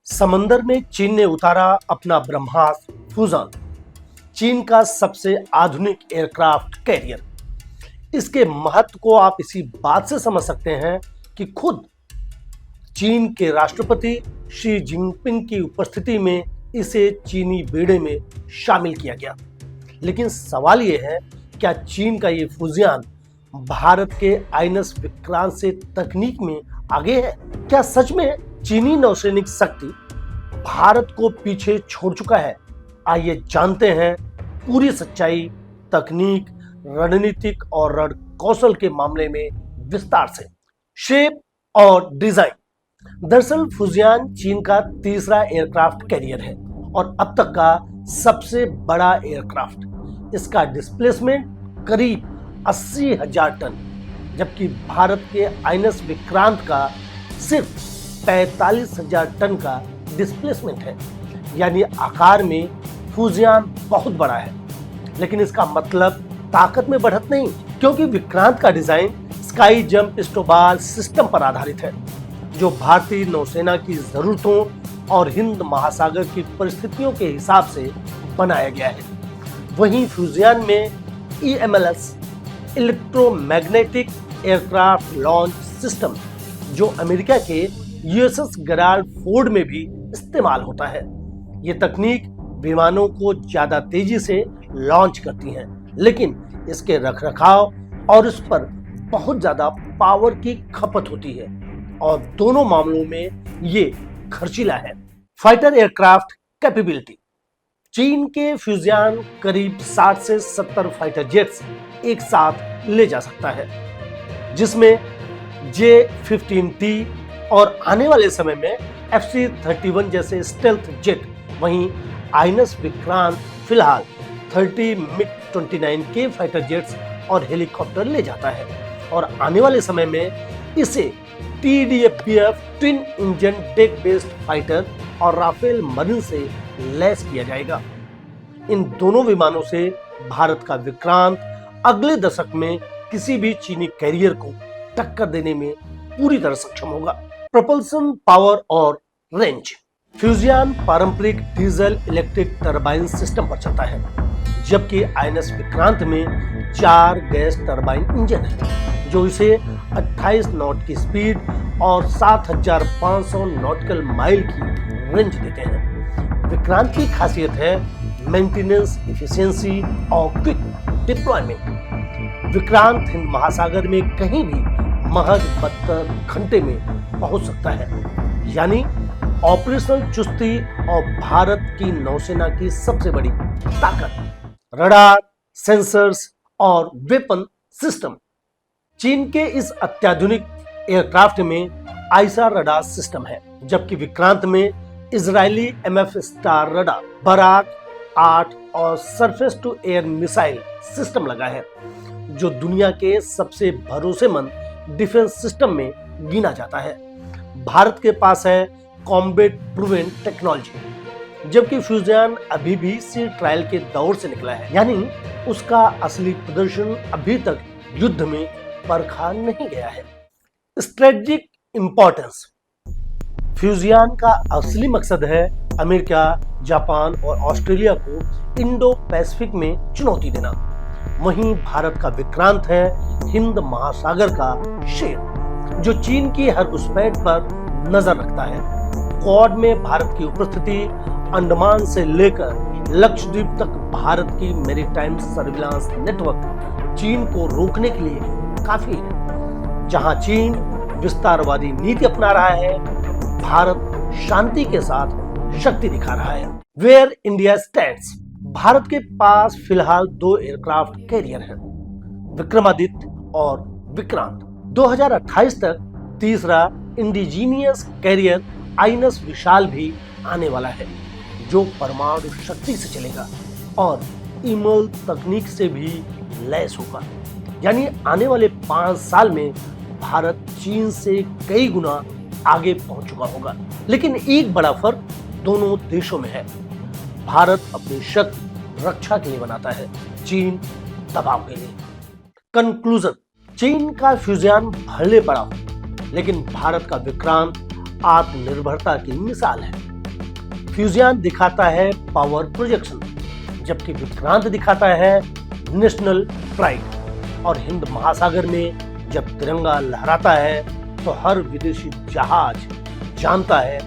समंदर में चीन ने उतारा अपना ब्रह्मास्त्र फूजान, चीन का सबसे आधुनिक एयरक्राफ्ट कैरियर। इसके महत्व को आप इसी बात से समझ सकते हैं कि खुद चीन के राष्ट्रपति शी जिनपिंग की उपस्थिति में इसे चीनी बेड़े में शामिल किया गया। लेकिन सवाल यह है, क्या चीन का ये फूजियान भारत के आईएनएस विक्रांत से तकनीक में आगे है? क्या सच में चीनी नौसैनिक शक्ति भारत को पीछे छोड़ चुका है? आइए जानते हैं पूरी सच्चाई तकनीक, रणनीतिक और रण कौशल के मामले में विस्तार से। शेप और डिजाइन। दरअसल फूजियान चीन का तीसरा एयरक्राफ्ट कैरियर है और अब तक का सबसे बड़ा एयरक्राफ्ट। इसका डिस्प्लेसमेंट करीब 80,000 टन, जबकि भारत के आईएनएस विक्रांत का सिर्फ 45,000 टन का डिस्प्लेसमेंट है। यानी आकार में फूजियान बहुत बड़ा है, लेकिन इसका मतलब ताकत में बढ़त नहीं, क्योंकि विक्रांत का डिजाइन स्काई जंप स्टोबाल सिस्टम पर आधारित है, जो भारतीय नौसेना की जरूरतों और हिंद महासागर की परिस्थितियों के हिसाब से बनाया गया है। वहीं फ्यूजियान में EMLS electromagnetic aircraft launch system, जो अमेरिका के USS गेराल्ड फोर्ड में भी इस्तेमाल होता है। ये तकनीक विमानों को ज्यादा तेजी से लॉन्च करती है, लेकिन इसके रखरखाव और इस पर बहुत ज्यादा पावर की खपत होती है और दोनों मामलों में ये खर्चीला है। Fighter aircraft capability. चीन के फ्यूजियान करीब 60 से 70 फाइटर जेट्स एक साथ ले जा सकता है, जिसमें J-15T और आने वाले समय में FC-31 जैसे स्टेल्थ जेट। वहीं आईएनएस विक्रांत फिलहाल 30 MiG-29 के फाइटर जेट्स और हेलीकॉप्टर ले जाता है और आने वाले समय में इसे TDF-PF twin engine deck based fighter और राफेल मरीन से लैस किया जाएगा। इन दोनों विमानों से भारत का विक्रांत अगले दशक में किसी भी चीनी कैरियर को टक्कर देने में पूरी तरह सक्षम होगा। प्रोपल्सन पावर और रेंज। फ्यूजियान पारंपरिक डीजल इलेक्ट्रिक टरबाइन सिस्टम पर चलता है, जबकि आईएनएस विक्रांत में 4 गैस टरबाइन इंजन है, जो इसे 28 नॉट की स्पीड और 7,500 नॉटिकल माइल की रेंज देते हैं। विक्रांत की खासियत है मेंटेनेंस इफिशिएंसी और क्विक डिप्लॉयमेंट। विक्रांत हिंद महासागर में कहीं भी महज 72 घंटे में पहुंच सकता है, यानी ऑपरेशनल चुस्ती और भारत की नौसेना की सबसे बड़ी ताकत। रडार, सेंसर्स और वेपन सिस्टम। चीन के इस अत्याधुनिक एयरक्राफ्ट में आईसा रडार सिस्टम है, जबकि विक्रांत में Israeli MF star radar, Barak 8 और surface to air missile system लगा है, जो दुनिया के सबसे भरोसेमंद डिफेंस सिस्टम में गिना जाता है। भारत के पास है कॉम्बैट प्रूवन टेक्नोलॉजी, जबकि फ्यूजियान अभी भी सी ट्रायल के दौर से निकला है, यानी उसका असली प्रदर्शन अभी तक युद्ध में परखा नहीं गया है। Strategic importance. फ्यूजियान का असली मकसद है अमेरिका, जापान और ऑस्ट्रेलिया को इंडो पैसिफिक में चुनौती देना। वहीं भारत का विक्रांत है हिंद महासागर का शेर, जो चीन की हर घुसपैठ पर नजर रखता है। क्वाड में भारत की उपस्थिति अंडमान से लेकर लक्षद्वीप तक भारत की मैरीटाइम सर्विलांस नेटवर्क चीन को रोकने के लिए काफी है। जहां चीन विस्तारवादी नीति अपना रहा है, भारत शांति के साथ शक्ति दिखा रहा है। Where India stands. भारत के पास फिलहाल 2 एयरक्राफ्ट कैरियर हैं, विक्रमादित्य और विक्रांत। 2028 तक तीसरा इंडिजीनियस कैरियर आईएनएस विशाल भी आने वाला है, जो परमाणु शक्ति से चलेगा और इमल तकनीक से भी लैस होगा। यानी आने वाले 5 साल में भारत चीन से कई गुना आगे पहुंच चुका होगा। लेकिन एक बड़ा फर्क दोनों देशों में है। भारत अपनी शक्ति रक्षा के लिए बनाता है, चीन दबाव के लिए। कंक्लूजन। चीन का फ्यूजियान भले बड़ा हो, लेकिन भारत का विक्रांत आत्मनिर्भरता की मिसाल है। फ्यूजियन दिखाता है पावर प्रोजेक्शन, जबकि विक्रांत दिखाता है नेशनल प्राइड। और हिंद महासागर में जब तिरंगा लहराता है तो हर विदेशी जहाज जानता है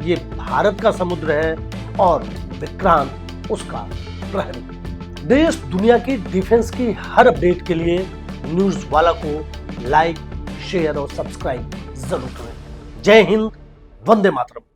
ये भारत का समुद्र है और विक्रांत उसका प्रहरी। देश दुनिया की डिफेंस की हर अपडेट के लिए न्यूज वाला को लाइक, शेयर और सब्सक्राइब जरूर करें। जय हिंद, वंदे मातरम।